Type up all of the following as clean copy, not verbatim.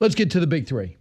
Let's get to the big three.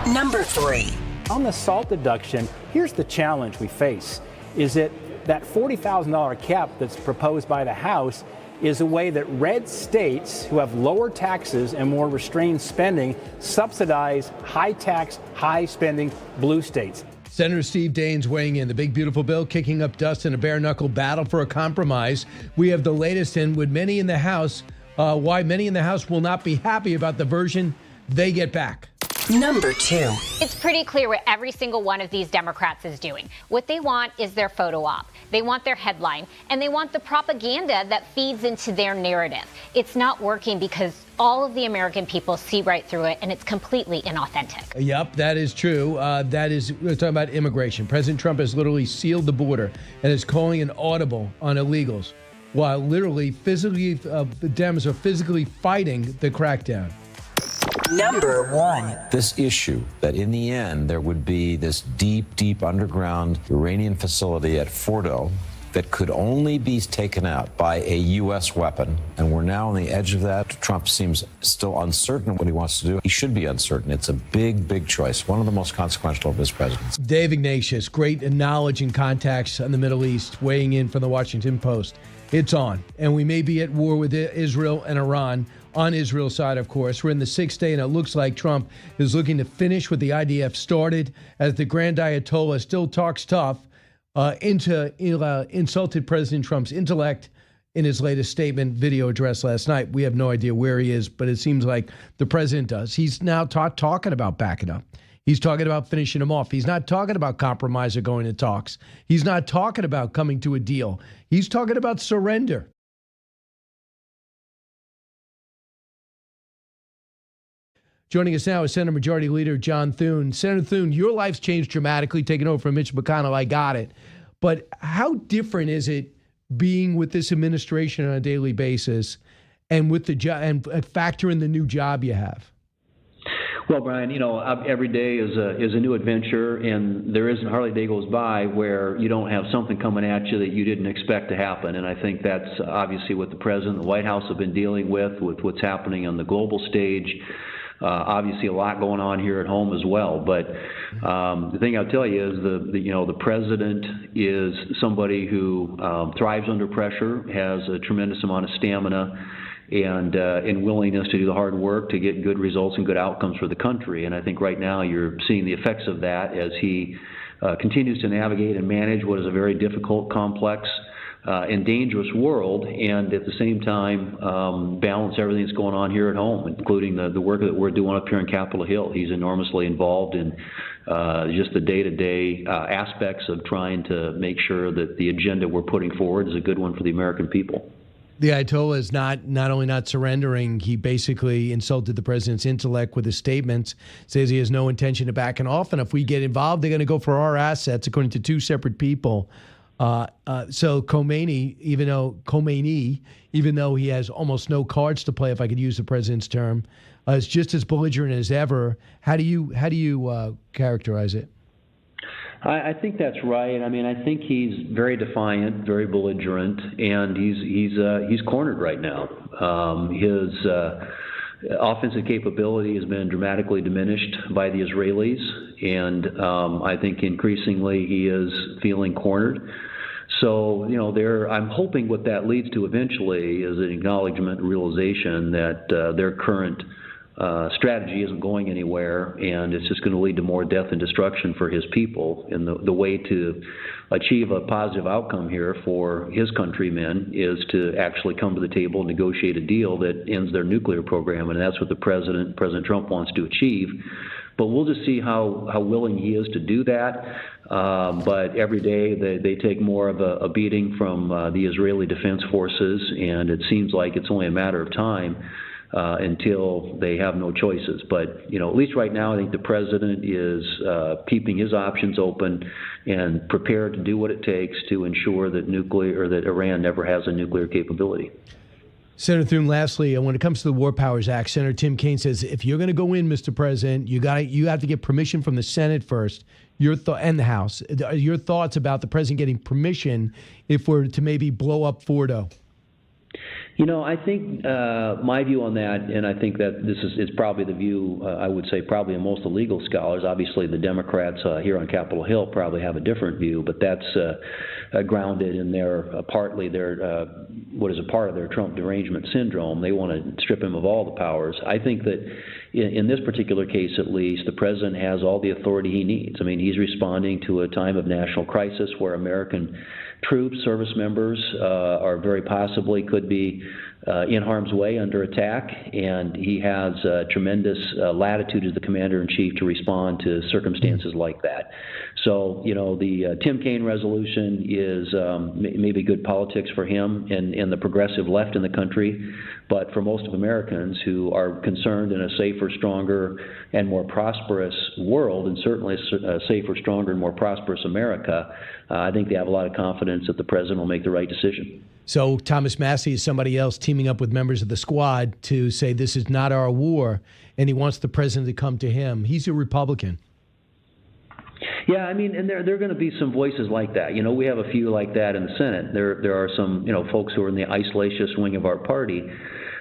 Number 3. On the SALT deduction, here's the challenge we face, is that $40,000 cap that's proposed by the House is a way that red states who have lower taxes and more restrained spending subsidize high tax, high spending blue states. Senator Steve Daines weighing in. The big, beautiful bill kicking up dust in a bare-knuckle battle for a compromise. We have the latest in with many in the House, why many in the House will not be happy about the version they get back. Number 2. It's pretty clear what every single one of these Democrats is doing. What they want is their photo op. They want their headline, and they want the propaganda that feeds into their narrative. It's not working because all of the American people see right through it, and it's completely inauthentic. Yep, that is true. We're talking about immigration. President Trump has literally sealed the border and is calling an audible on illegals, while literally the Dems are physically fighting the crackdown. Number 1. This issue that in the end there would be this deep, deep underground Iranian facility at Fordo that could only be taken out by a U.S. weapon, and we're now on the edge of that. Trump seems still uncertain what he wants to do. He should be uncertain. It's a big, big choice, one of the most consequential of his presidency. Dave Ignatius, great knowledge and contacts on the Middle East, weighing in from the Washington Post. It's on, and we may be at war with Israel and Iran. On Israel's side, of course. We're in the 6th day, and it looks like Trump is looking to finish what the IDF started as the Grand Ayatollah still talks tough, insulted President Trump's intellect in his latest statement video address last night. We have no idea where he is, but it seems like the president does. He's now talking about backing up. He's talking about finishing him off. He's not talking about compromise or going to talks. He's not talking about coming to a deal. He's talking about surrender. Joining us now is Senate Majority Leader John Thune. Senator Thune, your life's changed dramatically, taking over from Mitch McConnell. I got it. But how different is it being with this administration on a daily basis and with the job and factor in the new job you have? Well, Brian, every day is a new adventure, and there isn't hardly a day goes by where you don't have something coming at you that you didn't expect to happen. And I think that's obviously what the President and the White House have been dealing with what's happening on the global stage. Obviously, a lot going on here at home as well. But the thing I'll tell you is the president is somebody who thrives under pressure, has a tremendous amount of stamina, and willingness to do the hard work to get good results and good outcomes for the country. And I think right now you're seeing the effects of that as he continues to navigate and manage what is a very difficult, complex, and dangerous world, and at the same time balance everything that's going on here at home, including the work that we're doing up here on Capitol Hill. He's enormously involved in just the day-to-day aspects of trying to make sure that the agenda we're putting forward is a good one for the American people. The Ayatollah is not only not surrendering, he basically insulted the president's intellect with his statements, says he has no intention of backing off, and if we get involved, they're going to go for our assets, according to two separate people. So Khomeini, even though he has almost no cards to play, if I could use the president's term, is just as belligerent as ever. How do you characterize it? I think that's right. I mean, I think he's very defiant, very belligerent, and he's cornered right now. His offensive capability has been dramatically diminished by the Israelis, and I think increasingly he is feeling cornered. So, I'm hoping what that leads to eventually is an acknowledgement, realization that their current strategy isn't going anywhere, and it's just going to lead to more death and destruction for his people. And the way to achieve a positive outcome here for his countrymen is to actually come to the table and negotiate a deal that ends their nuclear program, and that's what President Trump wants to achieve. But we'll just see how willing he is to do that. But every day they take more of a beating from the Israeli Defense Forces, and it seems like it's only a matter of time until they have no choices. But, at least right now, I think the president is keeping his options open and prepared to do what it takes to ensure that that Iran never has a nuclear capability. Senator Thune, lastly, when it comes to the War Powers Act, Senator Tim Kaine says if you're going to go in, Mr. President, you have to get permission from the Senate first, and the House. Your thoughts about the president getting permission if we're to maybe blow up Fordo? I think my view on that, and I think that this is probably the view, I would say probably of most of the legal scholars. Obviously, the Democrats here on Capitol Hill probably have a different view, but that's grounded in partly their what is a part of their Trump derangement syndrome. They want to strip him of all the powers. I think that in this particular case, at least, the president has all the authority he needs. I mean, he's responding to a time of national crisis where American troops, service members are very possibly could be in harm's way under attack, and he has tremendous latitude as the commander-in-chief to respond to circumstances like that. So, the Tim Kaine resolution is maybe good politics for him and the progressive left in the country, but for most of Americans who are concerned in a safer, stronger, and more prosperous world, and certainly a safer, stronger, and more prosperous America, I think they have a lot of confidence that the president will make the right decision. So Thomas Massie is somebody else teaming up with members of the squad to say this is not our war, and he wants the president to come to him. He's a Republican. Yeah, I mean, and there are going to be some voices like that. We have a few like that in the Senate. There are some, folks who are in the isolationist wing of our party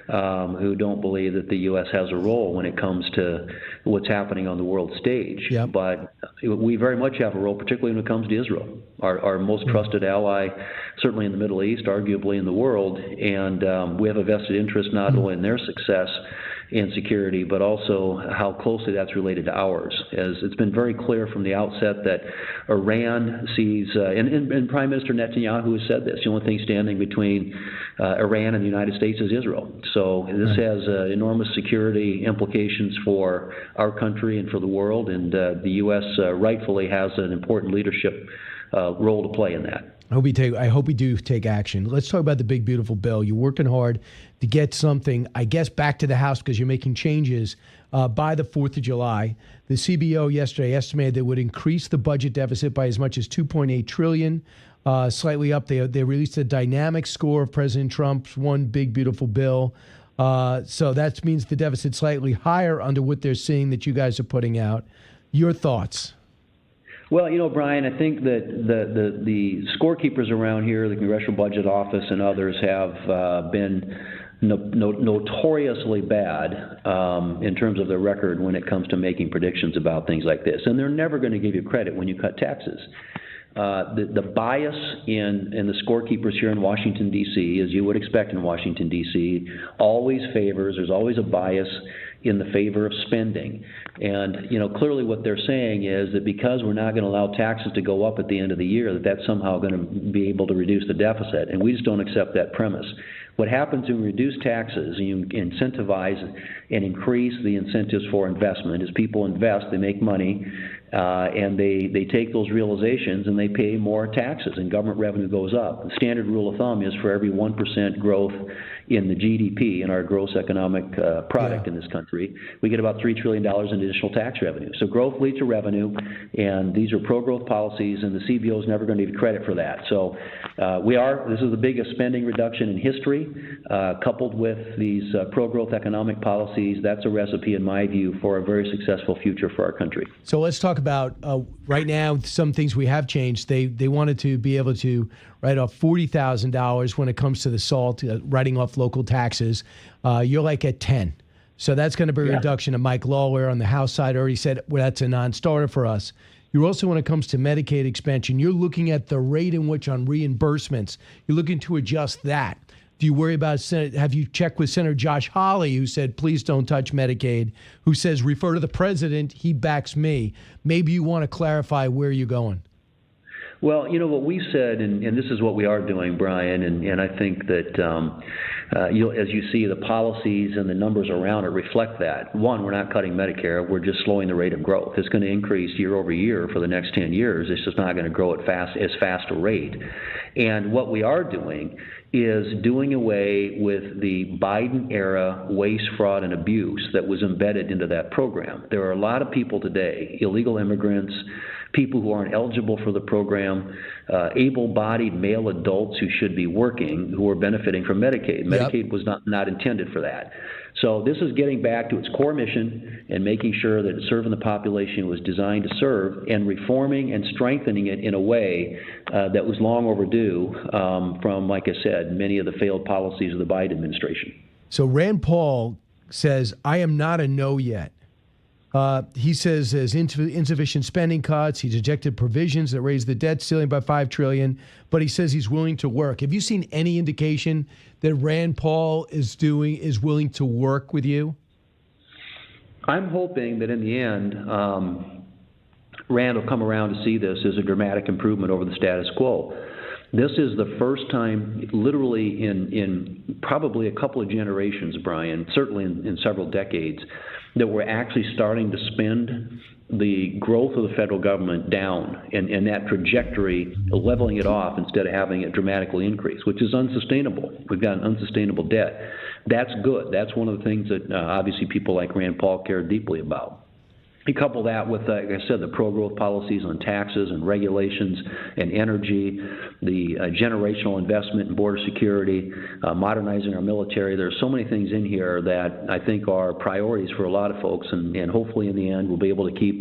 who don't believe that the U.S. has a role when it comes to what's happening on the world stage. Yep. But we very much have a role, particularly when it comes to Israel, our most trusted ally, certainly in the Middle East, arguably in the world. And we have a vested interest not only in their success and security, but also how closely that's related to ours. As it's been very clear from the outset that Iran sees, and Prime Minister Netanyahu has said this, the only thing standing between Iran and the United States is Israel. So this has enormous security implications for our country and for the world, and the U.S. Rightfully has an important leadership role to play in that. I hope we do take action. Let's talk about the big, beautiful bill. You're working hard to get something, I guess, back to the House because you're making changes by the 4th of July. The CBO yesterday estimated that it would increase the budget deficit by as much as $2.8 trillion, slightly up. They released a dynamic score of President Trump's one big, beautiful bill. So that means the deficit slightly higher under what they're seeing that you guys are putting out. Your thoughts? Well, Brian, I think that the scorekeepers around here, the Congressional Budget Office and others, have been notoriously bad in terms of their record when it comes to making predictions about things like this. And they're never going to give you credit when you cut taxes. The bias in the scorekeepers here in Washington, D.C., as you would expect in Washington, D.C., always favors, there's always a bias in the favor of spending. And, clearly what they're saying is that because we're not going to allow taxes to go up at the end of the year, that's somehow going to be able to reduce the deficit. And we just don't accept that premise. What happens when we reduce taxes and you incentivize and increase the incentives for investment is people invest, they make money, and they take those realizations and they pay more taxes and government revenue goes up. The standard rule of thumb is for every 1% growth in the GDP, in our gross economic product in this country, we get about $3 trillion in additional tax revenue. So growth leads to revenue, and these are pro-growth policies, and the CBO is never going to give credit for that. So this is the biggest spending reduction in history, coupled with these pro-growth economic policies. That's a recipe, in my view, for a very successful future for our country. So let's talk about right now some things we have changed. They wanted to be able to write off $40,000 when it comes to the SALT, writing off local taxes. You're like at 10. So that's going to be a reduction. And Mike Lawler on the House side already said, well, that's a non-starter for us. You're also, when it comes to Medicaid expansion, you're looking at the rate in which on reimbursements, you're looking to adjust that. Do you worry about have you checked with Senator Josh Hawley, who said, please don't touch Medicaid, who says, refer to the president, he backs me. Maybe you want to clarify where you're going. Well, what we said, and this is what we are doing, Brian, and I think that as you see, the policies and the numbers around it reflect that. One, we're not cutting Medicare. We're just slowing the rate of growth. It's going to increase year over year for the next 10 years. It's just not going to grow at as fast a rate. And what we are doing is doing away with the Biden-era waste, fraud, and abuse that was embedded into that program. There are a lot of people today, illegal immigrants, people who aren't eligible for the program, able-bodied male adults who should be working, who are benefiting from Medicaid. Medicaid was not intended for that. So this is getting back to its core mission and making sure that it's serving the population it was designed to serve, and reforming and strengthening it in a way that was long overdue from, like I said, many of the failed policies of the Biden administration. So Rand Paul says, I am not a no yet. He says there's insufficient spending cuts. He's ejected provisions that raise the debt ceiling by $5 trillion, but he says he's willing to work. Have you seen any indication that Rand Paul is willing to work with you? I'm hoping that in the end, Rand will come around to see this as a dramatic improvement over the status quo. This is the first time, literally in probably a couple of generations, Brian, certainly in several decades, that we're actually starting to spend the growth of the federal government down, and that trajectory, leveling it off instead of having it dramatically increase, which is unsustainable. We've got an unsustainable debt. That's good. That's one of the things that obviously people like Rand Paul care deeply about. You couple that with, like I said, the pro-growth policies on taxes and regulations and energy, the generational investment in border security, modernizing our military. There are so many things in here that I think are priorities for a lot of folks, and hopefully in the end we'll be able to keep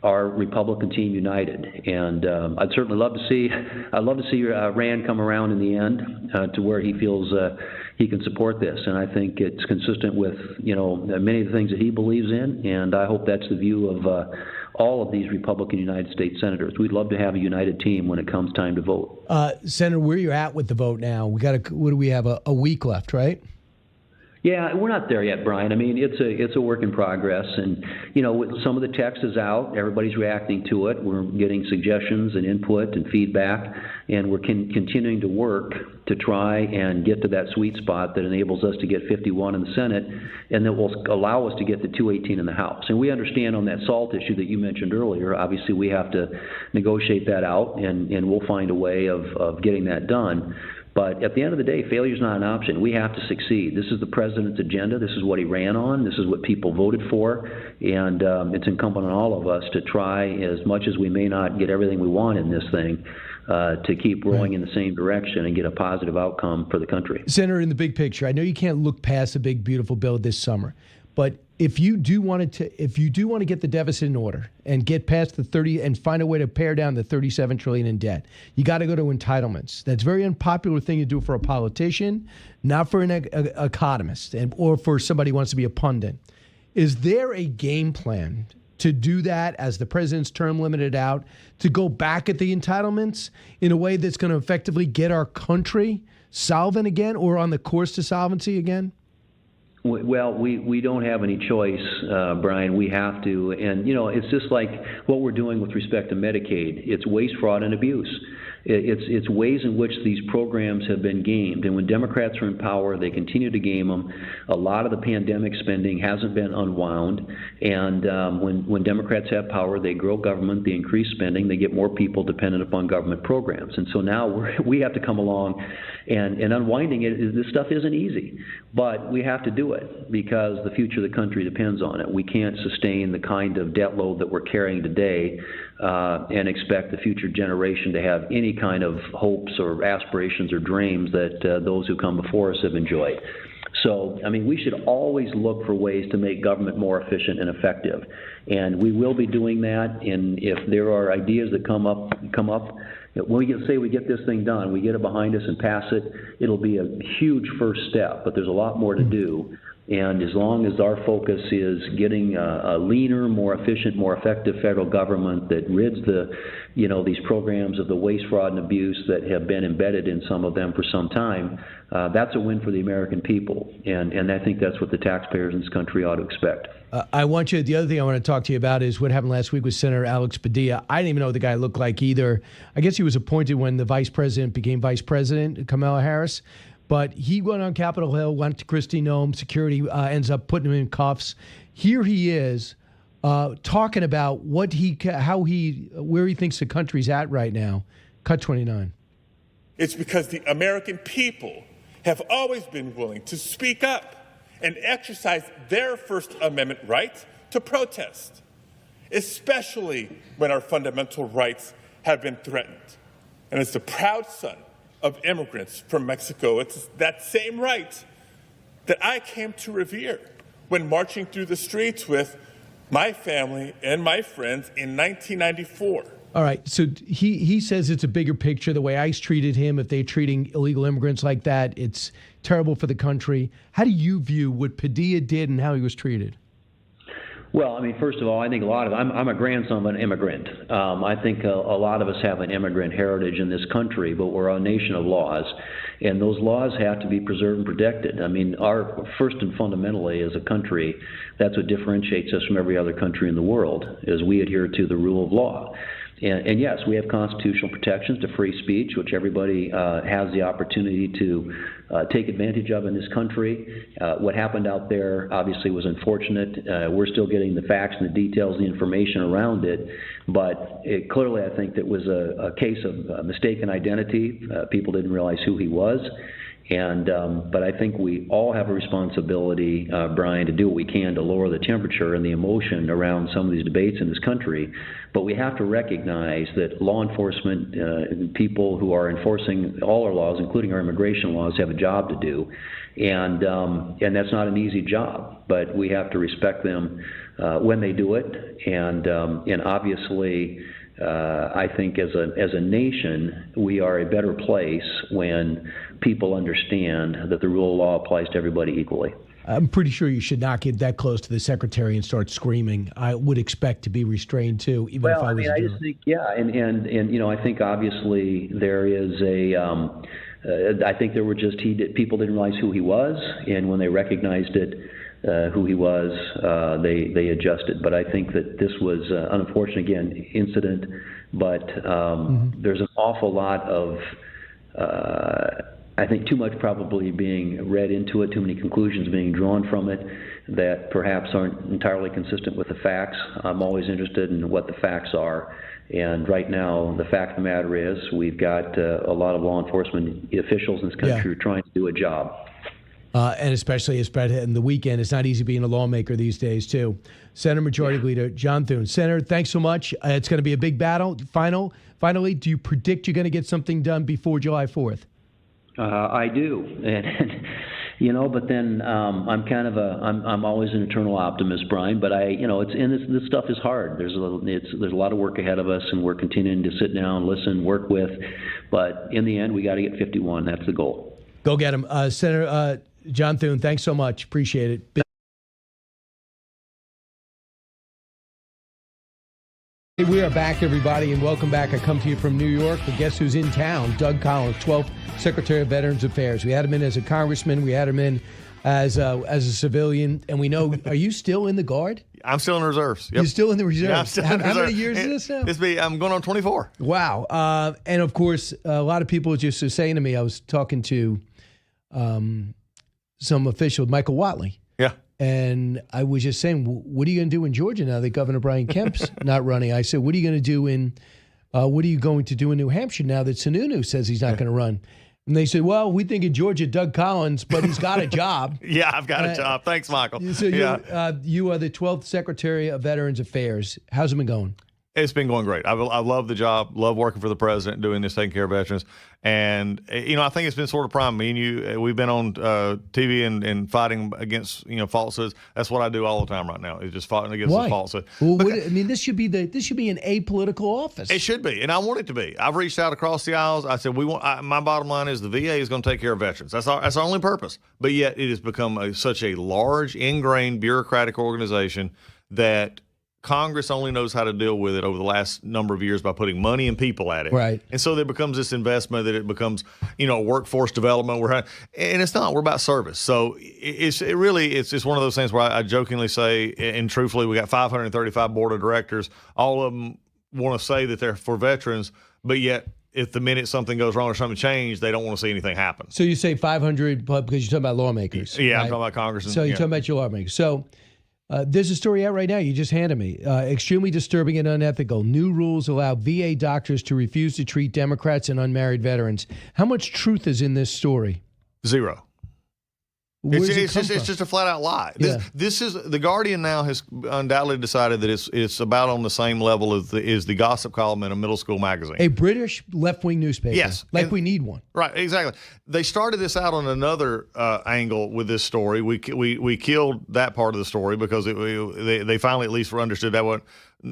our Republican team united. And I'd certainly love to see Rand come around in the end to where he feels he can support this, and I think it's consistent with many of the things that he believes in, and I hope that's the view of all of these Republican United States senators. We'd love to have a united team when it comes time to vote. Senator, where you're at with the vote now? What do we have? A week left, right? Yeah, we're not there yet, Brian. I mean, it's a work in progress, and some of the text is out. Everybody's reacting to it. We're getting suggestions and input and feedback, and we're continuing to work to try and get to that sweet spot that enables us to get 51 in the Senate, and that will allow us to get to 218 in the House. And we understand on that SALT issue that you mentioned earlier, obviously we have to negotiate that out, and we'll find a way of getting that done. But at the end of the day, failure is not an option. We have to succeed. This is the president's agenda. This is what he ran on. This is what people voted for. And it's incumbent on all of us to try, as much as we may not get everything we want in this thing, to keep rolling in the same direction and get a positive outcome for the country. Senator, in the big picture, I know you can't look past the big, beautiful bill this summer, but if you do want to get the deficit in order and get past the 30 and find a way to pare down the $37 trillion in debt, you got to go to entitlements. That's a very unpopular thing to do for a politician, not for an economist, or for somebody who wants to be a pundit. Is there a game plan to do that as the president's term limited out, to go back at the entitlements in a way that's going to effectively get our country solvent again, or on the course to solvency again? Well, we don't have any choice, Brian. We have to. And, it's just like what we're doing with respect to Medicaid. It's waste, fraud, and abuse. It's ways in which these programs have been gamed. And when Democrats are in power, they continue to game them. A lot of the pandemic spending hasn't been unwound. And when Democrats have power, they grow government, they increase spending, they get more people dependent upon government programs. And so now we have to come along and unwinding it. This stuff isn't easy, but we have to do it because the future of the country depends on it. We can't sustain the kind of debt load that we're carrying today and expect the future generation to have any kind of hopes or aspirations or dreams that those who come before us have enjoyed. So, I mean, we should always look for ways to make government more efficient and effective. And we will be doing that. And if there are ideas that come up, when we get this thing done, we get it behind us and pass it, it'll be a huge first step. But there's a lot more to do. And as long as our focus is getting a leaner, more efficient, more effective federal government that rids these programs of the waste, fraud, and abuse that have been embedded in some of them for some time, that's a win for the American people. And I think that's what the taxpayers in this country ought to expect. The other thing I want to talk to you about is what happened last week with Senator Alex Padilla. I didn't even know what the guy looked like either. I guess he was appointed when the vice president became vice president, Kamala Harris. But he went on Capitol Hill, went to Kristi Noem. Security ends up putting him in cuffs. Here he is talking about where he thinks the country's at right now. Cut 29. It's because the American people have always been willing to speak up and exercise their First Amendment right to protest, especially when our fundamental rights have been threatened. And as the proud son of immigrants from Mexico, it's that same right that I came to revere when marching through the streets with my family and my friends in 1994. All right, so he says it's a bigger picture. The way ICE treated him, if they're treating illegal immigrants like that, it's terrible for the country. How do you view what Padilla did and how he was treated? Well, I mean, first of all, I think I'm a grandson of an immigrant. I think a lot of us have an immigrant heritage in this country, but we're a nation of laws, and those laws have to be preserved and protected. I mean, our first and fundamentally as a country, that's what differentiates us from every other country in the world, is we adhere to the rule of law. And yes, we have constitutional protections to free speech, which everybody has the opportunity to take advantage of in this country. What happened out there obviously was unfortunate. We're still getting the facts and the details, the information around it. But clearly, I think that was a case of mistaken identity. People didn't realize who he was. But I think we all have a responsibility, Brian, to do what we can to lower the temperature and the emotion around some of these debates in this country. But we have to recognize that law enforcement, people who are enforcing all our laws, including our immigration laws, have a job to do. And that's not an easy job, but we have to respect them when they do it. And obviously, I think as a nation, we are a better place when people understand that the rule of law applies to everybody equally. I'm pretty sure you should not get that close to the secretary and start screaming. I would expect to be restrained too, even if I was. Well, I just think, yeah, and you know, I think obviously there is I think there were just people didn't realize who he was, and when they recognized it. Who he was, they adjusted. But I think that this was an unfortunate, again, incident. But there's an awful lot of, I think, too much probably being read into it, too many conclusions being drawn from it that perhaps aren't entirely consistent with the facts. I'm always interested in what the facts are. And right now, the fact of the matter is we've got a lot of law enforcement officials in this country who are trying to do a job. And especially in the weekend, it's not easy being a lawmaker these days, too. Senator Majority Leader John Thune. Senator, thanks so much. It's going to be a big battle. Finally, do you predict you're going to get something done before July 4th? I do. And you know, but then I'm kind of I'm always an eternal optimist, Brian. But this stuff is hard. There's a lot of work ahead of us, and we're continuing to sit down, listen, work with. But in the end, we got to get 51. That's the goal. Go get him, Senator. John Thune, thanks so much. Appreciate it. Hey, we are back, everybody, and welcome back. I come to you from New York, but guess who's in town? Doug Collins, 12th Secretary of Veterans Affairs. We had him in as a congressman. We had him in as a civilian. And we know, are you still in the Guard? I'm still in the reserves. Yep. You're still in the reserves? Yeah, I'm still in the reserves. How many years is this now? I'm going on 24. Wow. And, of course, a lot of people just were saying to me, I was talking to some official, Michael Watley. Yeah. And I was just saying, what are you going to do in Georgia now that Governor Brian Kemp's not running? I said, what are you going to do in New Hampshire now that Sununu says he's not going to run? And they said, well, we think in Georgia, Doug Collins, but he's got a job. Yeah, I've got a job. Thanks, Michael. So you are the 12th Secretary of Veterans Affairs. How's it been going? It's been going great. I love the job, love working for the president, doing this, taking care of veterans. And, I think it's been sort of prime. Me and you, we've been on TV and fighting against, falsehoods. That's what I do all the time right now, is just fighting against the falsehood. Well, this should be an apolitical office. It should be, and I want it to be. I've reached out across the aisles. I said, my bottom line is the VA is going to take care of veterans. That's our only purpose. But yet it has become such a large, ingrained bureaucratic organization that Congress only knows how to deal with it over the last number of years by putting money and people at it. Right. And so there becomes this investment that it becomes, workforce development. And it's not. We're about service. So it's one of those things where I jokingly say, and truthfully, we got 535 board of directors. All of them want to say that they're for veterans, but yet if the minute something goes wrong or something changed, they don't want to see anything happen. So you say 500 because you're talking about lawmakers. Yeah, right? I'm talking about Congress. So you're talking about your lawmakers. So there's a story out right now you just handed me. Extremely disturbing and unethical. New rules allow VA doctors to refuse to treat Democrats and unmarried veterans. How much truth is in this story? Zero. Where's It's just a flat out lie. Yeah. This is the Guardian now has undoubtedly decided that it's about on the same level as the gossip column in a middle school magazine. A British left-wing newspaper. Yes. Like we need one. Right, exactly. They started this out on another angle with this story. We killed that part of the story because they finally at least understood that wasn't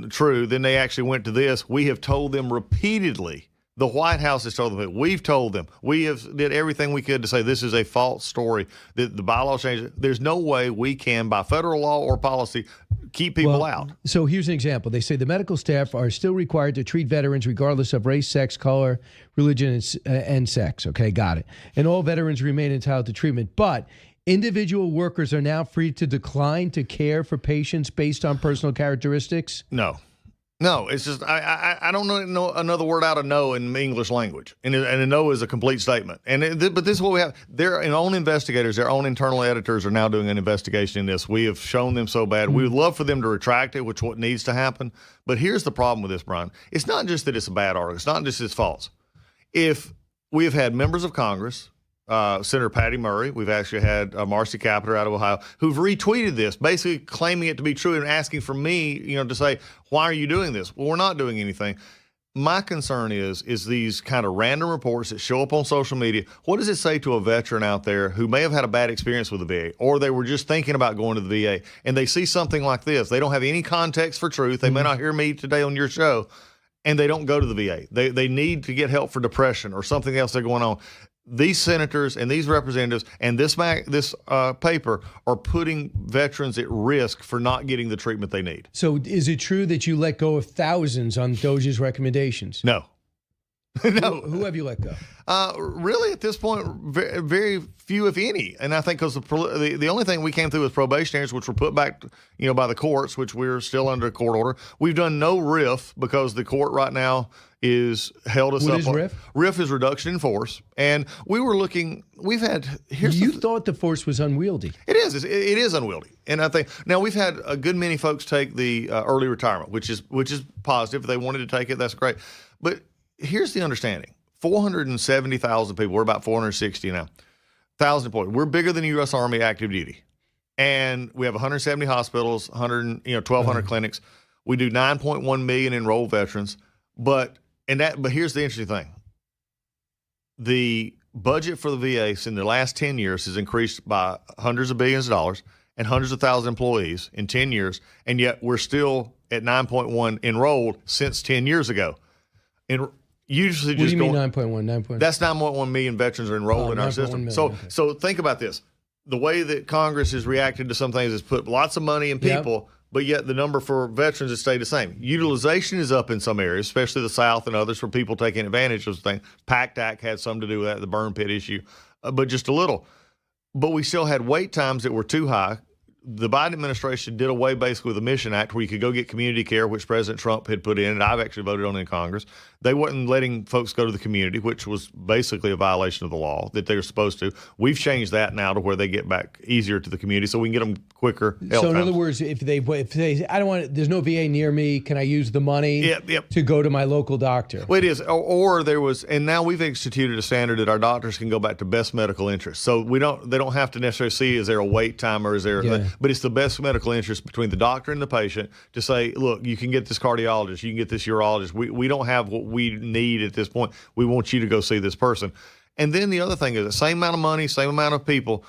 true. Then they actually went to this. We have told them repeatedly. The White House has told them. We've told them. We have did everything we could to say this is a false story. That the bylaw changes. There's no way we can, by federal law or policy, keep people out. So here's an example. They say the medical staff are still required to treat veterans regardless of race, sex, color, religion, and sex. Okay, got it. And all veterans remain entitled to treatment. But individual workers are now free to decline to care for patients based on personal characteristics? No, it's just I don't know another word out of no in the English language, and a no is a complete statement. But this is what we have. Their own investigators, their own internal editors are now doing an investigation in this. We have shown them so bad. We would love for them to retract it, which is what needs to happen. But here's the problem with this, Brian. It's not just that it's a bad article. It's not just it's false. If we have had members of Congress, Senator Patty Murray, we've actually had Marcy Kapiter out of Ohio, who've retweeted this, basically claiming it to be true and asking for me, to say, why are you doing this? Well, we're not doing anything. My concern is these kind of random reports that show up on social media. What does it say to a veteran out there who may have had a bad experience with the VA, or they were just thinking about going to the VA, and they see something like this? They don't have any context for truth. They may not hear me today on your show, and they don't go to the VA. They need to get help for depression or something else that's going on. These senators and these representatives and this paper are putting veterans at risk for not getting the treatment they need. So is it true that you let go of thousands on Doge's recommendations? No. No. Who have you let go? Really, at this point, very, very few, if any. And I think because the only thing we came through was probationaries, which were put back, by the courts, which we're still under a court order. We've done no RIF because the court right now is held us up. What is RIF? RIF is reduction in force. And we were looking, You thought the force was unwieldy. It is. It is unwieldy. And I think, now we've had a good many folks take the early retirement, which is positive. If they wanted to take it, that's great. But here's the understanding. 470,000 people. We're about 460 now. 1,000 employees. We're bigger than the U.S. Army active duty. And we have 170 hospitals, 1,200 clinics. We do 9.1 million enrolled veterans. But here's the interesting thing. The budget for the VA in the last 10 years has increased by hundreds of billions of dollars and hundreds of thousands of employees in 10 years. And yet we're still at 9.1 enrolled since 10 years ago. And usually what do you mean 9.1? That's 9.1 million veterans are enrolled in our system. So think about this. The way that Congress has reacted to some things is put lots of money in people, but yet the number for veterans has stayed the same. Utilization is up in some areas, especially the South and others, for people taking advantage of things. PACT Act had something to do with that, the burn pit issue, but just a little. But we still had wait times that were too high. The Biden administration did away basically with the Mission Act, where you could go get community care, which President Trump had put in, and I've actually voted on in Congress. They wasn't letting folks go to the community, which was basically a violation of the law that they were supposed to. We've changed that now to where they get back easier to the community, so we can get them quicker. So in other words, if they I don't want, there's no VA near me, can I use the money to go to my local doctor? Well, it is, or there was, and now we've instituted a standard that our doctors can go back to best medical interest. So they don't have to necessarily see, is there a wait time or is there, but it's the best medical interest between the doctor and the patient to say, look, you can get this cardiologist, you can get this urologist. We don't have what we need at this point. We want you to go see this person. And then the other thing is the same amount of money, same amount of people.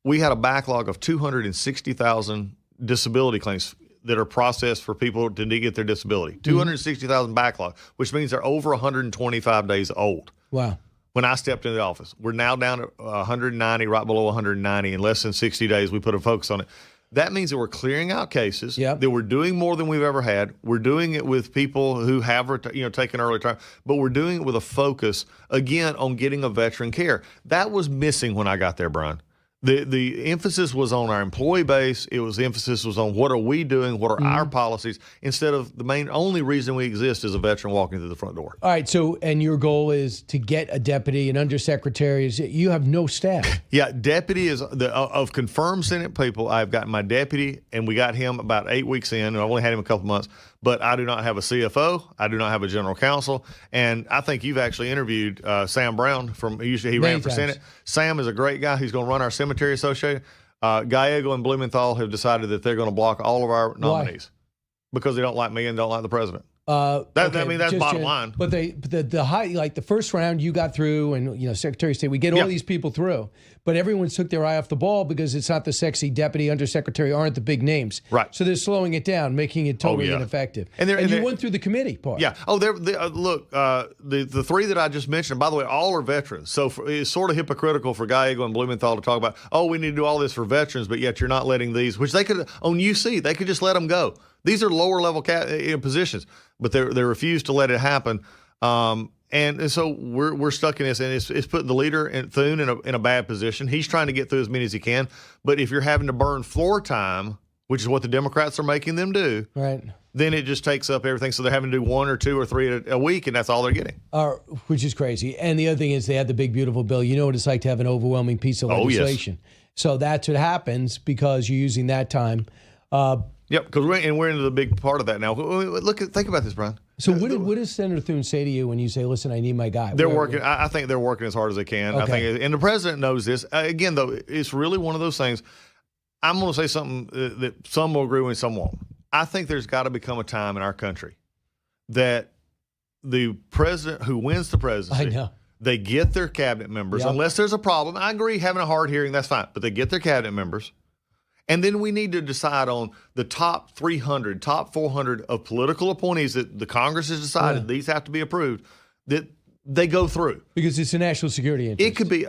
We had a backlog of 260,000 disability claims that are processed for people to get their disability. 260,000 backlog, which means they're over 125 days old. Wow. When I stepped into the office, we're now down to 190, right below 190. In less than 60 days, we put a focus on it. That means that we're clearing out cases, that we're doing more than we've ever had. We're doing it with people who have taken early retirement, but we're doing it with a focus, again, on getting a veteran care. That was missing when I got there, Brian. The emphasis was on our employee base. Emphasis was on what are we doing, what are our policies, instead of the only reason we exist is a veteran walking through the front door. All right, so, and your goal is to get a deputy, an undersecretary. You have no staff. Yeah, deputy is, of confirmed Senate people, I've got my deputy, and we got him about 8 weeks in, and I only had him a couple months, but I do not have a CFO. I do not have a general counsel. And I think you've actually interviewed Sam Brown he ran for Senate. Sam is a great guy. He's going to run our cemetery association. Gallego and Blumenthal have decided that they're going to block all of our nominees because they don't like me and don't like the president. That's bottom line. But the high, like the first round you got through, and Secretary of State, we get all these people through, but everyone took their eye off the ball because it's not the sexy deputy, undersecretary, aren't the big names. Right. So they're slowing it down, making it totally ineffective. And you went through the committee part. Yeah. Oh, look, the three that I just mentioned, by the way, all are veterans. So it's sort of hypocritical for Gallego and Blumenthal to talk about, we need to do all this for veterans, but yet you're not letting these, which they could, on UC, they could just let them go. These are lower level positions, but they refuse to let it happen. And so we're stuck in this, and it's putting the leader Thune in a bad position. He's trying to get through as many as he can, but if you're having to burn floor time, which is what the Democrats are making them do, right? Then it just takes up everything. So they're having to do 1 or 2 or 3 a week, and that's all they're getting. Which is crazy. And the other thing is they had the big, beautiful bill. You know what it's like to have an overwhelming piece of legislation. Yes. So that's what happens because you're using that time. Yep, because we're into the big part of that now. Think about this, Brian. So what does Senator Thune say to you when you say, "Listen, I need my guy"? They're working. I think they're working as hard as they can. Okay. I think, and the president knows this. Again, though, it's really one of those things. I'm going to say something that some will agree with and some won't. I think there's got to become a time in our country that the president who wins the presidency, they get their cabinet members, unless there's a problem. I agree, having a hard hearing, that's fine, but they get their cabinet members. And then we need to decide on the top 300, top 400 of political appointees that the Congress has decided these have to be approved, that they go through. Because it's a national security interest. It could be,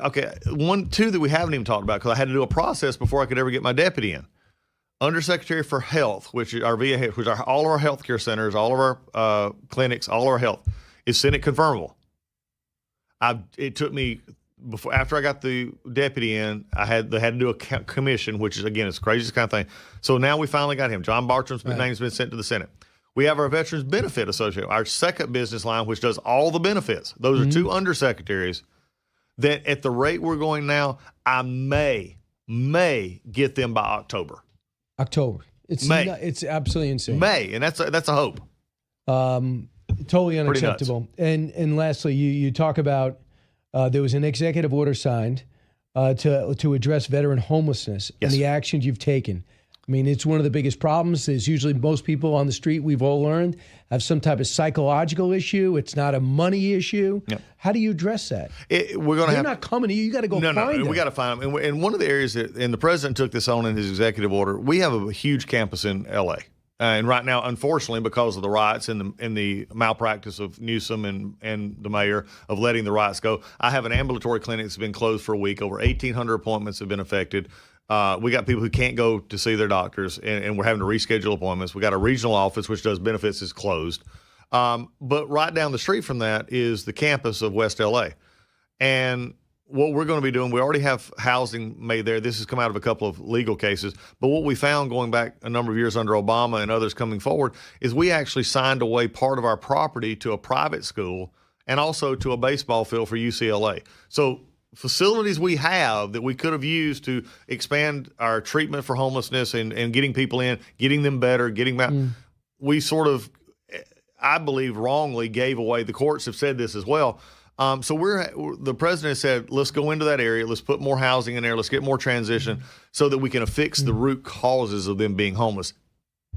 two that we haven't even talked about because I had to do a process before I could ever get my deputy in. Undersecretary for Health, which is our VA, which are all of our healthcare centers, all of our clinics, all of our health, is Senate confirmable. It took me... after I got the deputy in, they had to do a commission, which is, again, it's the craziest kind of thing. So now we finally got him. John Bartram's name's been sent to the Senate. We have our Veterans Benefit Association, our second business line, which does all the benefits. Those are 2 undersecretaries that at the rate we're going now, I may get them by October. It's absolutely insane. And that's a hope. Totally unacceptable. And lastly, you talk about there was an executive order signed to address veteran homelessness and the actions you've taken. I mean, it's one of the biggest problems. There's usually most people on the street, we've all learned, have some type of psychological issue. It's not a money issue. Yep. How do you address that? They're not coming to you. You got to go find them. We got to find them. And one of the areas and the president took this on in his executive order, we have a huge campus in L.A. And right now, unfortunately, because of the riots and the malpractice of Newsom and the mayor of letting the riots go, I have an ambulatory clinic that's been closed for a week. Over 1,800 appointments have been affected. We got people who can't go to see their doctors, and we're having to reschedule appointments. We got a regional office, which does benefits, is closed. But right down the street from that is the campus of West LA. And what we're going to be doing, we already have housing made there. This has come out of a couple of legal cases. But what we found going back a number of years under Obama and others coming forward is we actually signed away part of our property to a private school and also to a baseball field for UCLA. So facilities we have that we could have used to expand our treatment for homelessness and getting people in, getting them better, getting them out. We sort of, I believe, wrongly gave away. The courts have said this as well. So the president said, let's go into that area. Let's put more housing in there. Let's get more transition so that we can fix the root causes of them being homeless.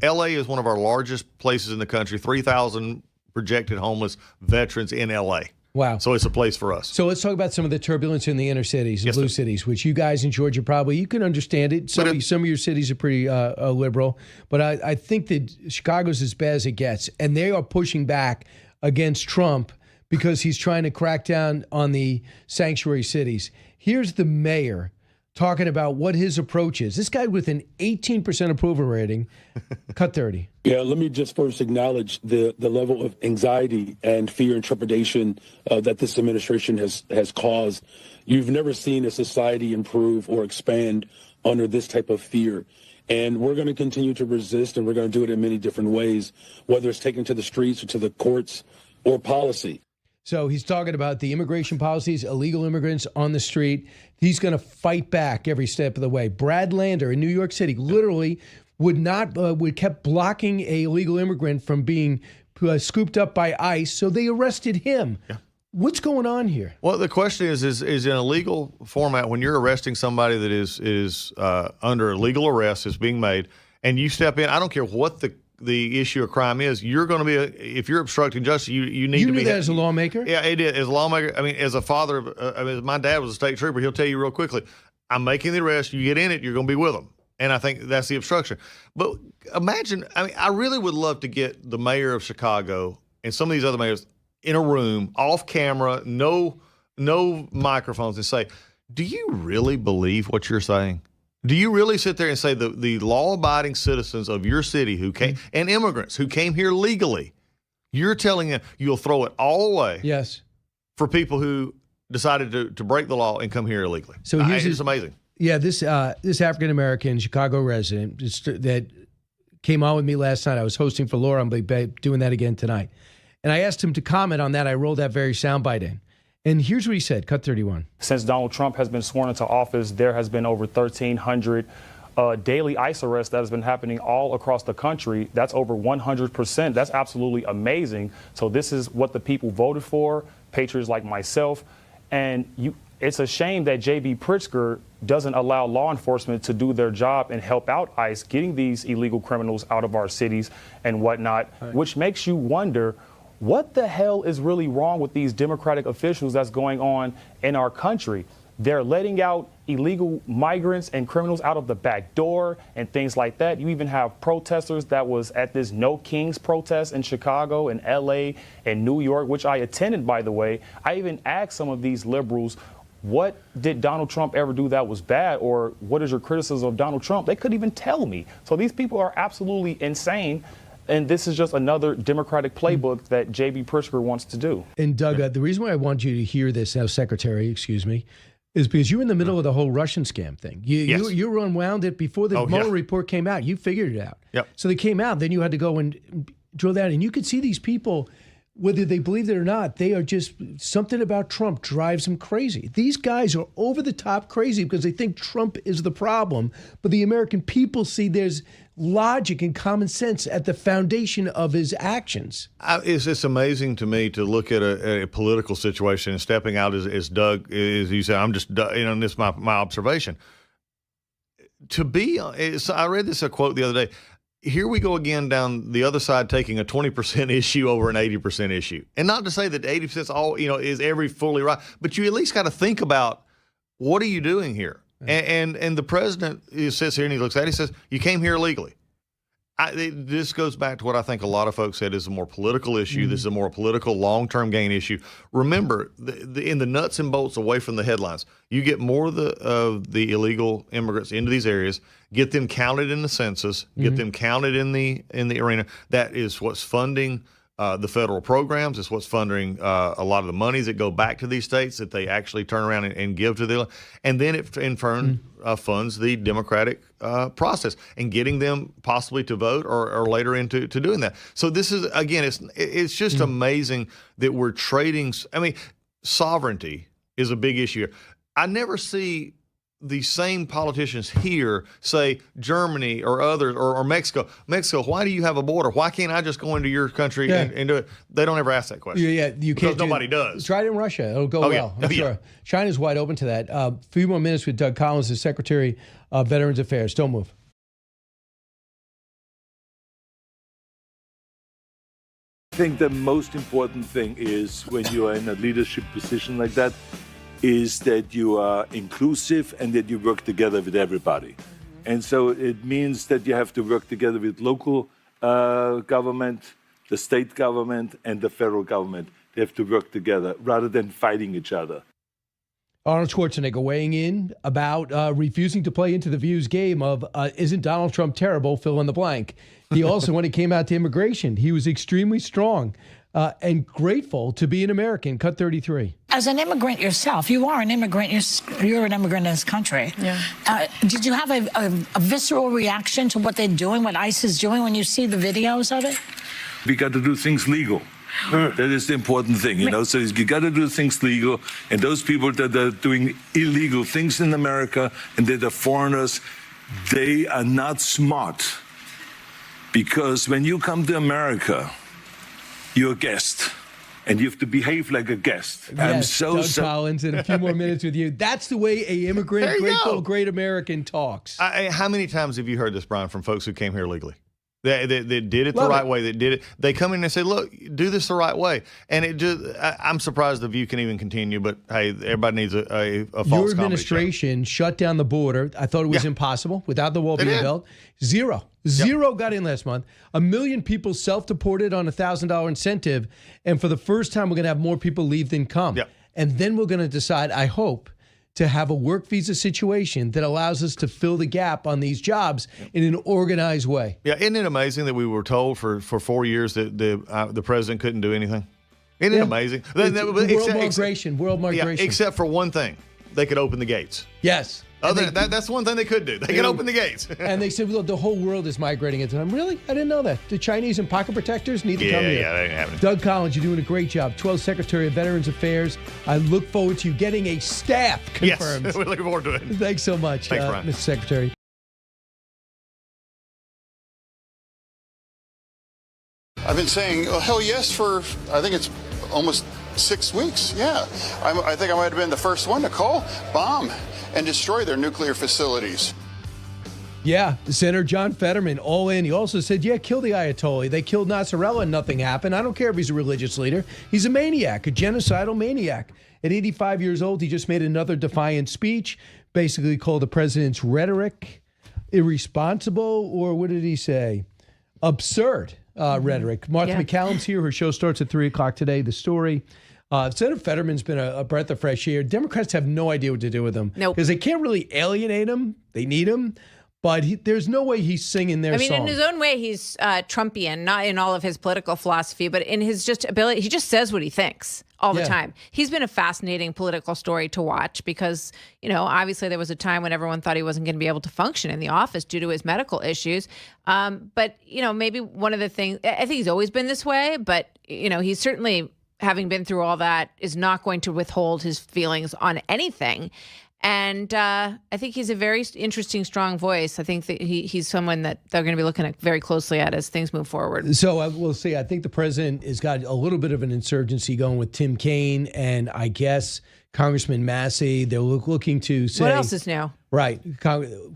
LA is one of our largest places in the country, 3,000 projected homeless veterans in LA. Wow. So it's a place for us. So let's talk about some of the turbulence in the inner cities, the blue cities, which you guys in Georgia you can understand it. Some of your cities are pretty liberal, but I think that Chicago's as bad as it gets, and they are pushing back against Trump because he's trying to crack down on the sanctuary cities. Here's the mayor talking about what his approach is. This guy with an 18% approval rating, cut 30. Yeah, let me just first acknowledge the level of anxiety and fear and trepidation that this administration has caused. You've never seen a society improve or expand under this type of fear. And we're going to continue to resist, and we're going to do it in many different ways, whether it's taken to the streets or to the courts or policy. So he's talking about the immigration policies, illegal immigrants on the street. He's going to fight back every step of the way. Brad Lander in New York City literally would kept blocking a illegal immigrant from being scooped up by ICE, so they arrested him. Yeah. What's going on here? Well, the question is in a legal format, when you're arresting somebody that is under legal arrest, is being made, and you step in, I don't care what the issue of crime is, you're going to be, if you're obstructing justice, you need to be. You knew that as a lawmaker? Yeah, it is. As a lawmaker, I mean, as a father, my dad was a state trooper, he'll tell you real quickly, I'm making the arrest, you get in it, you're going to be with them. And I think that's the obstruction. But imagine, I mean, I really would love to get the mayor of Chicago and some of these other mayors in a room, off camera, no microphones, and say, do you really believe what you're saying? Do you really sit there and say the law-abiding citizens of your city who came, and immigrants who came here legally, you're telling them you'll throw it all away? Yes. For people who decided to break the law and come here illegally. So it's amazing. Yeah, this African-American Chicago resident that came on with me last night. I was hosting for Laura. I'm doing that again tonight. And I asked him to comment on that. I rolled that very soundbite in. And here's what he said, cut 31. Since Donald Trump has been sworn into office, there has been over 1,300 daily ICE arrests that has been happening all across the country. That's over 100%. That's absolutely amazing. So this is what the people voted for, patriots like myself. And it's a shame that J.B. Pritzker doesn't allow law enforcement to do their job and help out ICE getting these illegal criminals out of our cities and whatnot, which makes you wonder, what the hell is really wrong with these Democratic officials that's going on in our country? They're letting out illegal migrants and criminals out of the back door and things like that. You even have protesters that was at this No Kings protest in Chicago and LA and New York, which I attended, by the way. I even asked some of these liberals, what did Donald Trump ever do that was bad, or what is your criticism of Donald Trump? They couldn't even tell me. So these people are absolutely insane. And this is just another Democratic playbook that J.B. Pritzker wants to do. And Doug, the reason why I want you to hear this, Secretary, excuse me, is because you're in the middle of the whole Russian scam thing. You unwound it before the Mueller report came out. You figured it out. Yep. So they came out. Then you had to go and drill that. And you could see these people, whether they believe it or not, they are just, something about Trump drives them crazy. These guys are over the top crazy because they think Trump is the problem. But the American people see there's logic and common sense at the foundation of his actions. It's amazing to me to look at a political situation and stepping out as Doug, as you said, I'm just, this is my observation. I read this a quote the other day. Here we go again down the other side, taking a 20% issue over an 80% issue. And not to say that 80% is all, is every fully right, but you at least got to think about, what are you doing here? And the president sits here and he looks at it, he says, you came here illegally. This goes back to what I think a lot of folks said is a more political issue. This is a more political long-term gain issue. Remember, in the nuts and bolts away from the headlines, you get more of the illegal immigrants into these areas, get them counted in the census, get them counted in the arena. That is what's funding the federal programs. It's what's funding a lot of the monies that go back to these states that they actually turn around and give to the, and then it in turn funds the democratic process and getting them possibly to vote or later into doing that. So this is, again, it's just amazing that we're trading. I mean, sovereignty is a big issue here. I never see the same politicians here say Germany or others or Mexico. Mexico, why do you have a border? Why can't I just go into your country and do it? They don't ever ask that question. Yeah, you can't. Because nobody does. Try it in Russia. It'll go well. I'm sure. China's wide open to that. A few more minutes with Doug Collins, the Secretary of Veterans Affairs. Don't move. I think the most important thing is when you are in a leadership position like that, is that you are inclusive and that you work together with everybody. And so it means that you have to work together with local government, the state government, and the federal government. They have to work together rather than fighting each other. Arnold Schwarzenegger weighing in about refusing to play into the View's game of isn't Donald Trump terrible, fill in the blank. He also, when it came out to immigration, he was extremely strong and grateful to be an American. Cut 33. As an immigrant yourself, you are an immigrant. You're an immigrant in this country. Yeah. Did you have a visceral reaction to what they're doing, what ICE is doing, when you see the videos of it? We got to do things legal. That is the important thing, So you got to do things legal. And those people that are doing illegal things in America and that are foreigners, they are not smart. Because when you come to America, you're a guest. And you have to behave like a guest. Yes, Doug Collins, in a few more minutes with you. That's the way a immigrant, grateful, great American talks. How many times have you heard this, Brian, from folks who came here legally? They did it the right way. They did it. They come in and they say, look, do this the right way. And it just, I'm surprised the View can even continue, but hey, everybody needs a false Your administration shut down the border. I thought it was impossible without the wall being built. Zero got in last month. 1 million people self-deported on a $1,000 incentive. And for the first time, we're going to have more people leave than come. Yep. And then we're going to decide, I hope, to have a work visa situation that allows us to fill the gap on these jobs in an organized way. Yeah, isn't it amazing that we were told for 4 years that the president couldn't do anything? Isn't it amazing? World migration. Yeah, except for one thing. They could open the gates. Yes. Other than that's one thing they could do. They could open the gates. And they said, well, the whole world is migrating into them. Really? I didn't know that. The Chinese and pocket protectors need to come here. Yeah, that ain't happening. Doug Collins, you're doing a great job. 12th Secretary of Veterans Affairs. I look forward to you getting a staff confirmed. Yes, we're looking forward to it. Thanks so much, Thanks, Brian. Mr. Secretary. I've been saying, oh, hell yes, for I think it's almost 6 weeks. Yeah. I think I might have been the first one to call, bomb, and destroy their nuclear facilities. Yeah, Senator John Fetterman, all in. He also said, yeah, kill the Ayatollah. They killed Nasrallah and nothing happened. I don't care if he's a religious leader. He's a maniac, a genocidal maniac. At 85 years old, he just made another defiant speech, basically called the president's rhetoric irresponsible, or what did he say? Absurd rhetoric. Martha MacCallum's here. Her show starts at 3 o'clock today. The story. Senator Fetterman's been a breath of fresh air. Democrats have no idea what to do with him. Nope. Because they can't really alienate him. They need him. But there's no way he's singing their song. In his own way, he's Trumpian, not in all of his political philosophy, but in his just ability. He just says what he thinks all the time. He's been a fascinating political story to watch because, obviously there was a time when everyone thought he wasn't going to be able to function in the office due to his medical issues. But, maybe one of the things, I think he's always been this way, but, he's certainly, having been through all that, is not going to withhold his feelings on anything. And I think he's a very interesting, strong voice. I think that he's someone that they're going to be looking very closely at as things move forward. So we'll see. I think the president has got a little bit of an insurgency going with Tim Kaine and I guess Congressman Massey. They're looking to say. What else is new? Right.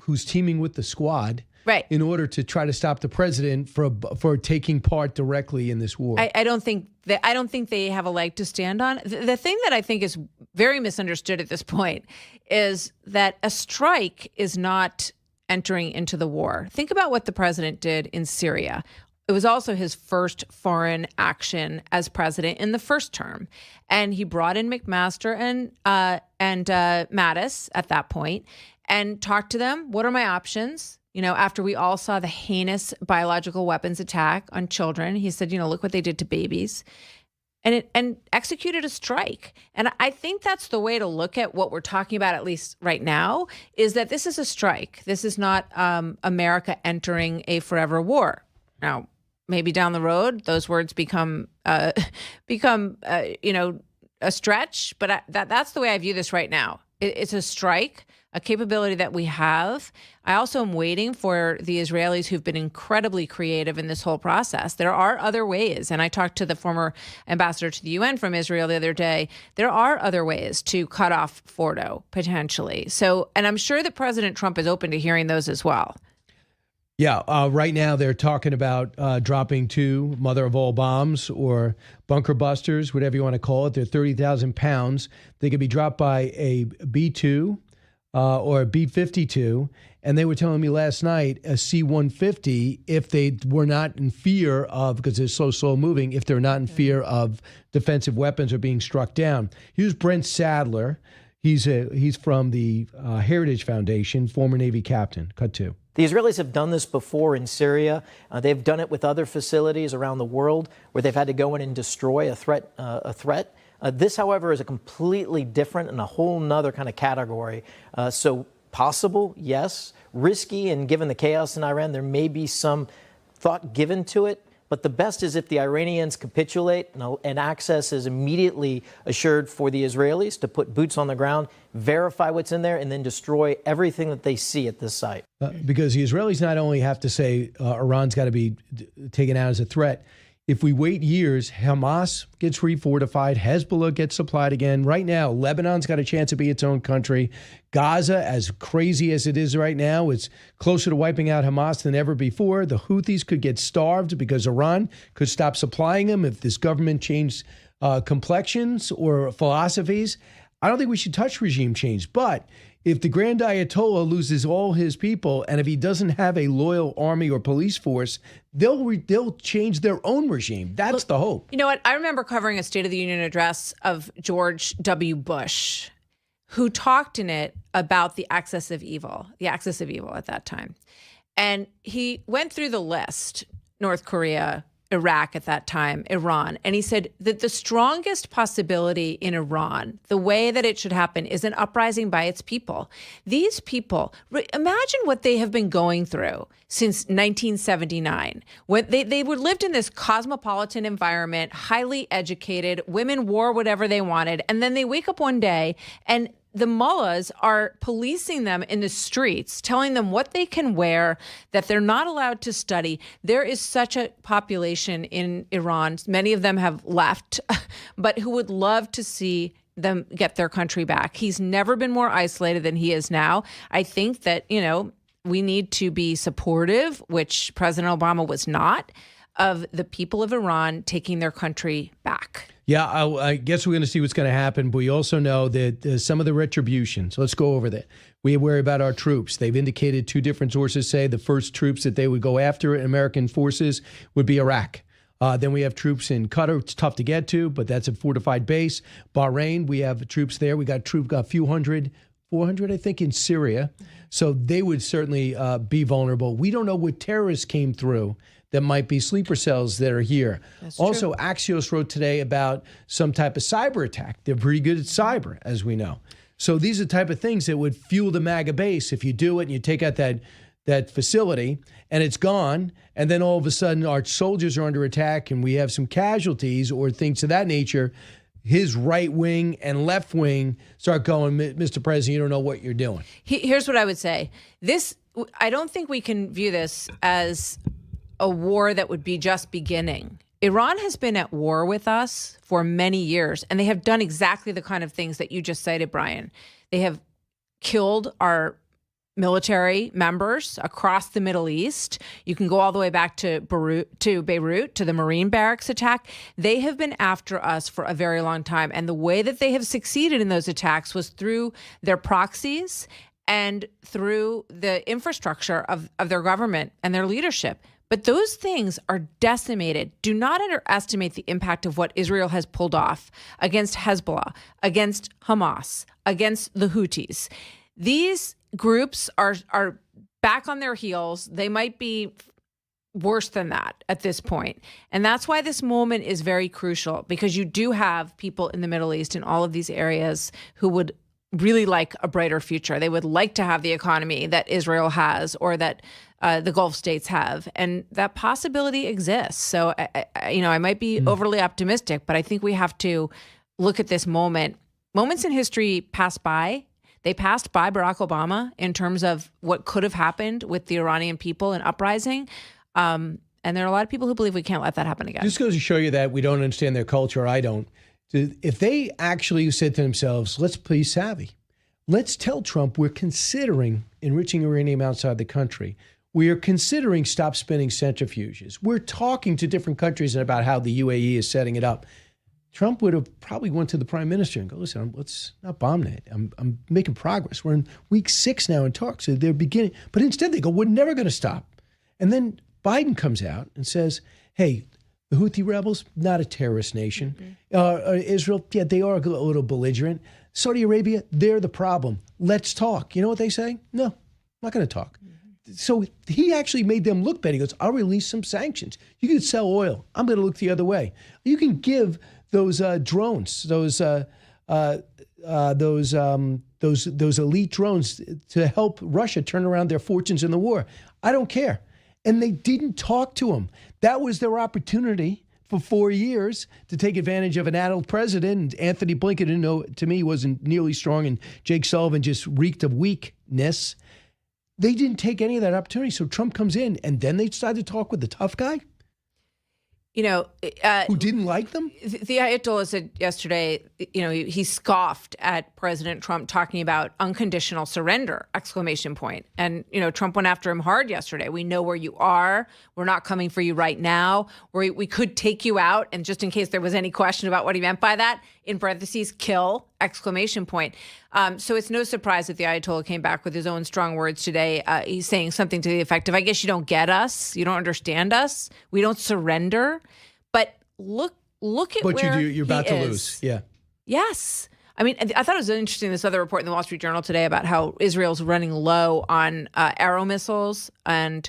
Who's teaming with the squad. Right. In order to try to stop the president for taking part directly in this war. I don't think they have a leg to stand on. The thing that I think is very misunderstood at this point is that a strike is not entering into the war. Think about what the president did in Syria. It was also his first foreign action as president in the first term. And he brought in McMaster and Mattis at that point and talked to them. What are my options? After we all saw the heinous biological weapons attack on children, he said, look what they did to babies, and executed a strike. And I think that's the way to look at what we're talking about, at least right now, is that this is a strike. This is not America entering a forever war. Now, maybe down the road, those words become a stretch, but that's the way I view this right now. It's a strike, a capability that we have. I also am waiting for the Israelis who've been incredibly creative in this whole process. There are other ways, and I talked to the former ambassador to the UN from Israel the other day. There are other ways to cut off Fordo, potentially. So, and I'm sure that President Trump is open to hearing those as well. Yeah, right now they're talking about dropping 2 mother of all bombs or bunker busters, whatever you want to call it. They're 30,000 pounds. They could be dropped by a B-2 or a B-52. And they were telling me last night a C-150, if they were not in fear of, because they're so slow moving, if they're not in fear of defensive weapons or being struck down. Here's Brent Sadler. He's from the Heritage Foundation, former Navy captain. Cut 2. The Israelis have done this before in Syria. They've done it with other facilities around the world where they've had to go in and destroy a threat. This, however, is a completely different and a whole nother kind of category. So possible, yes. Risky, and given the chaos in Iran, there may be some thought given to it. But the best is if the Iranians capitulate and access is immediately assured for the Israelis to put boots on the ground, verify what's in there, and then destroy everything that they see at this site. Because the Israelis not only have to say Iran's got to be taken out as a threat, if we wait years, Hamas gets refortified, Hezbollah gets supplied again. Right now, Lebanon's got a chance to be its own country. Gaza, as crazy as it is right now, is closer to wiping out Hamas than ever before. The Houthis could get starved because Iran could stop supplying them if this government changed complexions or philosophies. I don't think we should touch regime change, but if the Grand Ayatollah loses all his people and if he doesn't have a loyal army or police force, they'll change their own regime. That's the hope. You know what? I remember covering a State of the Union address of George W. Bush, who talked in it about the axis of evil at that time. And he went through the list, North Korea, Iraq at that time, Iran. And he said that the strongest possibility in Iran, the way that it should happen, is an uprising by its people. These people, imagine what they have been going through since 1979. When they were lived in this cosmopolitan environment, highly educated, women wore whatever they wanted. And then they wake up one day and the mullahs are policing them in the streets, telling them what they can wear, that they're not allowed to study. There is such a population in Iran, many of them have left, but who would love to see them get their country back. He's never been more isolated than he is now. I think that, we need to be supportive, which President Obama was not, of the people of Iran taking their country back. Yeah, I guess we're going to see what's going to happen, but we also know that some of the retribution. So let's go over that. We worry about our troops. They've indicated, two different sources say the first troops that they would go after, American forces, would be Iraq. Then we have troops in Qatar. It's tough to get to, but that's a fortified base. Bahrain, we have troops there. We got a few hundred, 400, I think, in Syria. So they would certainly be vulnerable. We don't know what terrorists came through that might be sleeper cells that are here. That's also, true. Axios wrote today about some type of cyber attack. They're pretty good at cyber, as we know. So these are the type of things that would fuel the MAGA base if you do it and you take out that facility and it's gone, and then all of a sudden our soldiers are under attack and we have some casualties or things of that nature. His right wing and left wing start going, Mr. President, you don't know what you're doing. Here's what I would say. I don't think we can view this as a war that would be just beginning. Iran has been at war with us for many years, and they have done exactly the kind of things that you just cited, Brian. They have killed our military members across the Middle East. You can go all the way back to Beirut, to the Marine barracks attack. They have been after us for a very long time, and the way that they have succeeded in those attacks was through their proxies and through the infrastructure of their government and their leadership. But those things are decimated. Do not underestimate the impact of what Israel has pulled off against Hezbollah, against Hamas, against the Houthis. These groups are back on their heels. They might be worse than that at this point. And that's why this moment is very crucial, because you do have people in the Middle East in all of these areas who would really like a brighter future. They would like to have the economy that Israel has or that the Gulf states have, and that possibility exists. So, I might be overly optimistic, but I think we have to look at this moment. Moments in history pass by. They passed by Barack Obama in terms of what could have happened with the Iranian people in uprising. And there are a lot of people who believe we can't let that happen again. This goes to show you that we don't understand their culture. I don't. If they actually said to themselves, let's be savvy. Let's tell Trump we're considering enriching uranium outside the country. We are considering stop spinning centrifuges. We're talking to different countries about how the UAE is setting it up. Trump would have probably went to the prime minister and go, listen, let's not bomb that. I'm making progress. We're in week 6 now in talks. So they're beginning. But instead they go, we're never going to stop. And then Biden comes out and says, hey, the Houthi rebels, not a terrorist nation. Israel, yeah, they are a little belligerent. Saudi Arabia, they're the problem. Let's talk. You know what they say? No, I'm not going to talk. So he actually made them look bad. He goes, I'll release some sanctions. You can sell oil. I'm going to look the other way. You can give those drones, those elite drones to help Russia turn around their fortunes in the war. I don't care. And they didn't talk to him. That was their opportunity for 4 years to take advantage of an adult president. And Anthony Blinken, to me, wasn't nearly strong, and Jake Sullivan just reeked of weakness. They didn't take any of that opportunity. So Trump comes in, and then they decided to talk with the tough guy who didn't like them. The Ayatollah said yesterday, he scoffed at President Trump talking about unconditional surrender, ! And, Trump went after him hard yesterday. We know where you are. We're not coming for you right now. We could take you out. And just in case there was any question about what he meant by that, in parentheses, kill, ! So it's no surprise that the Ayatollah came back with his own strong words today. He's saying something to the effect of, I guess you don't get us. You don't understand us. We don't surrender. But look at where you do. You're about to is. lose. Yeah. Yes. I mean, I thought it was interesting, this other report in the Wall Street Journal today about how Israel's running low on arrow missiles. And,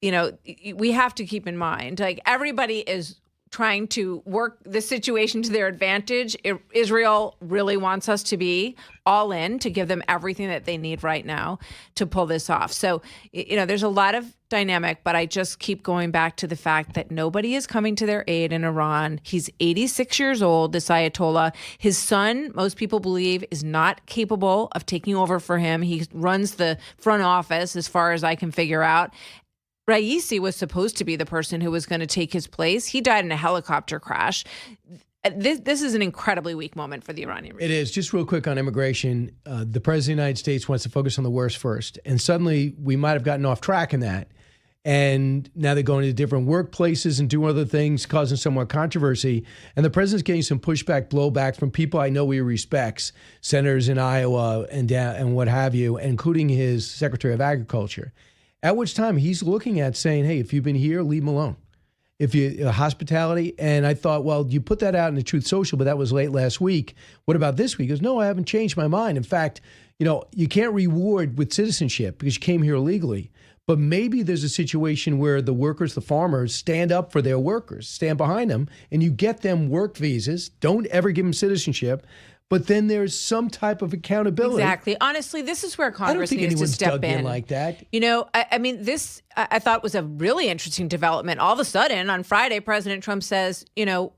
we have to keep in mind, like, everybody is trying to work the situation to their advantage. Israel really wants us to be all in, to give them everything that they need right now to pull this off. So, there's a lot of dynamic, but I just keep going back to the fact that nobody is coming to their aid in Iran. He's 86 years old, this Ayatollah. His son, most people believe, is not capable of taking over for him. He runs the front office, as far as I can figure out. Raisi was supposed to be the person who was going to take his place. He died in a helicopter crash. This is an incredibly weak moment for the Iranian regime. It is. Just real quick on immigration, the President of the United States wants to focus on the worst first. And suddenly we might have gotten off track in that. And now they're going to different workplaces and doing other things, causing somewhat controversy. And the president's getting some pushback, blowback from people I know he respects, senators in Iowa and what have you, including his Secretary of Agriculture. At which time he's looking at saying, hey, if you've been here, leave them alone. If you hospitality. And I thought, well, you put that out in the Truth Social, but that was late last week. What about this week? He goes, no, I haven't changed my mind. In fact, you can't reward with citizenship because you came here illegally. But maybe there's a situation where the workers, the farmers, stand up for their workers, stand behind them, and you get them work visas. Don't ever give them citizenship. But then there's some type of accountability. Exactly. Honestly, this is where Congress needs to step in like that. This I thought was a really interesting development. All of a sudden, on Friday, President Trump says,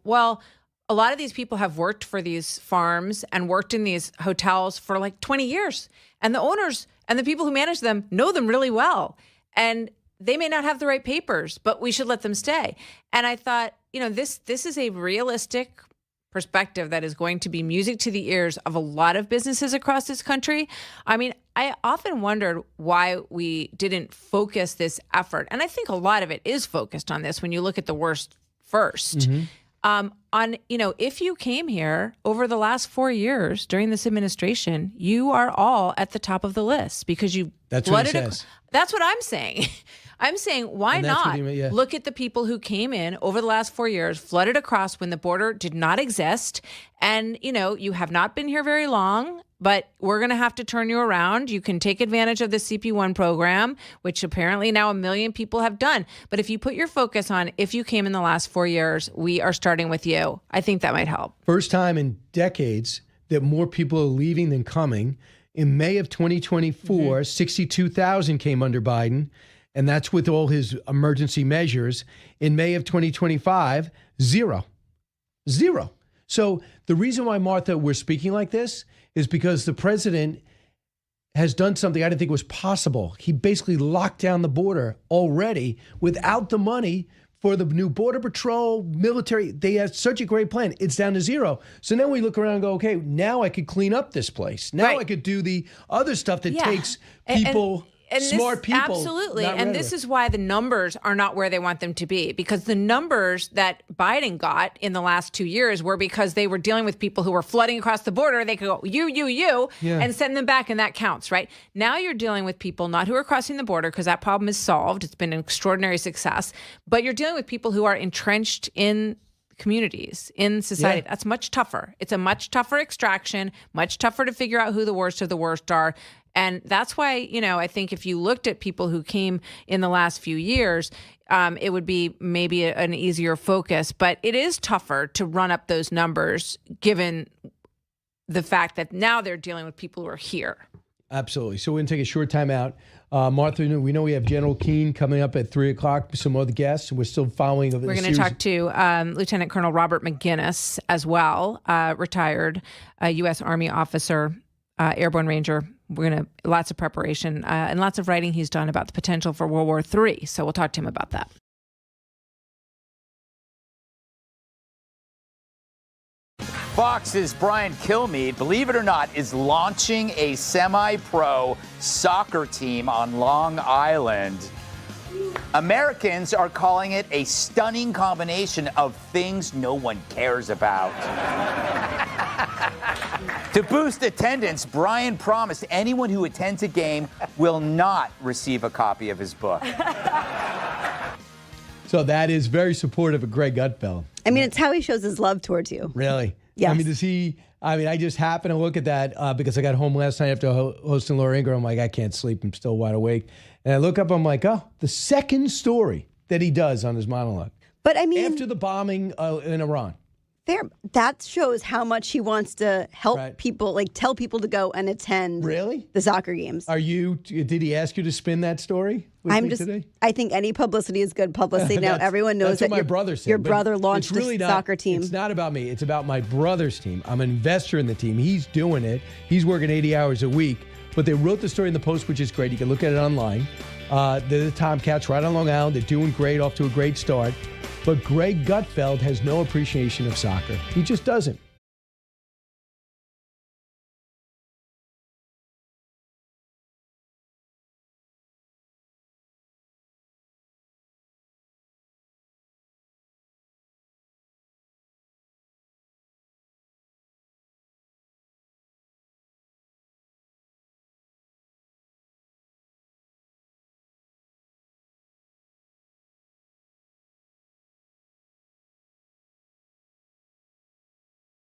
well, a lot of these people have worked for these farms and worked in these hotels for like 20 years. And the owners and the people who manage them know them really well. And they may not have the right papers, but we should let them stay. And I thought, this is a realistic perspective that is going to be music to the ears of a lot of businesses across this country. I mean, I often wondered why we didn't focus this effort. And I think a lot of it is focused on this when you look at the worst first. If you came here over the last 4 years during this administration, you are all at the top of the list because you That's what he says. That's what I'm saying. I'm saying, why not look at the people who came in over the last 4 years, flooded across when the border did not exist. And, you have not been here very long, but we're going to have to turn you around. You can take advantage of the CP1 program, which apparently now 1 million people have done. But if you put your focus on if you came in the last 4 years, we are starting with you. I think that might help. First time in decades that more people are leaving than coming. In May of 2024, 62,000 came under Biden. And that's with all his emergency measures. In May of 2025, zero. So the reason why, Martha, we're speaking like this is because the president has done something I didn't think was possible. He basically locked down the border already without the money for the new Border Patrol, military. They have such a great plan. It's down to zero. So now we look around and go, okay, now I could clean up this place. Now I could do the other stuff that takes people... smart people. Absolutely. And this is why the numbers are not where they want them to be, because the numbers that Biden got in the last 2 years were because they were dealing with people who were flooding across the border. They could go, you, and send them back. And that counts, right? Now you're dealing with people not who are crossing the border because that problem is solved. It's been an extraordinary success. But you're dealing with people who are entrenched in communities, in society. That's much tougher. It's a much tougher extraction, much tougher to figure out who the worst of the worst are. And that's why, I think if you looked at people who came in the last few years, it would be maybe an easier focus. But it is tougher to run up those numbers given the fact that now they're dealing with people who are here. Absolutely. So we're going to take a short time out. Martha, we know we have General Keane coming up at 3 o'clock. Some other guests. We're still following. We're going to talk to Lieutenant Colonel Robert McGinnis as well, retired U.S. Army officer, airborne ranger. We're going to lots of preparation and lots of writing he's done about the potential for World War III. So we'll talk to him about that. Fox's Brian Kilmeade, believe it or not, is launching a semi-pro soccer team on Long Island. Americans are calling it a stunning combination of things no one cares about. To boost attendance, Brian promised anyone who attends a game will not receive a copy of his book. So that is very supportive of Greg Gutfeld. I mean, it's how he shows his love towards you. Really? Yes. I mean, I just happened to look at that because I got home last night after hosting Laura Ingraham. I'm like, I can't sleep. I'm still wide awake. And I look up, I'm like, oh, the second story that he does on his monologue. But I mean, after the bombing in Iran. Fair. That shows how much he wants to help people, like tell people to go and attend the soccer games. Did he ask you to spin that story with me today? I think any publicity is good publicity. Now everyone knows that's what my brother said. Your brother launched really a soccer team. It's not about me. It's about my brother's team. I'm an investor in the team. He's doing it. He's working 80 hours a week. But they wrote the story in the Post, which is great. You can look at it online. They're the Tomcats right on Long Island. They're doing great, off to a great start. But Greg Gutfeld has no appreciation of soccer. He just doesn't.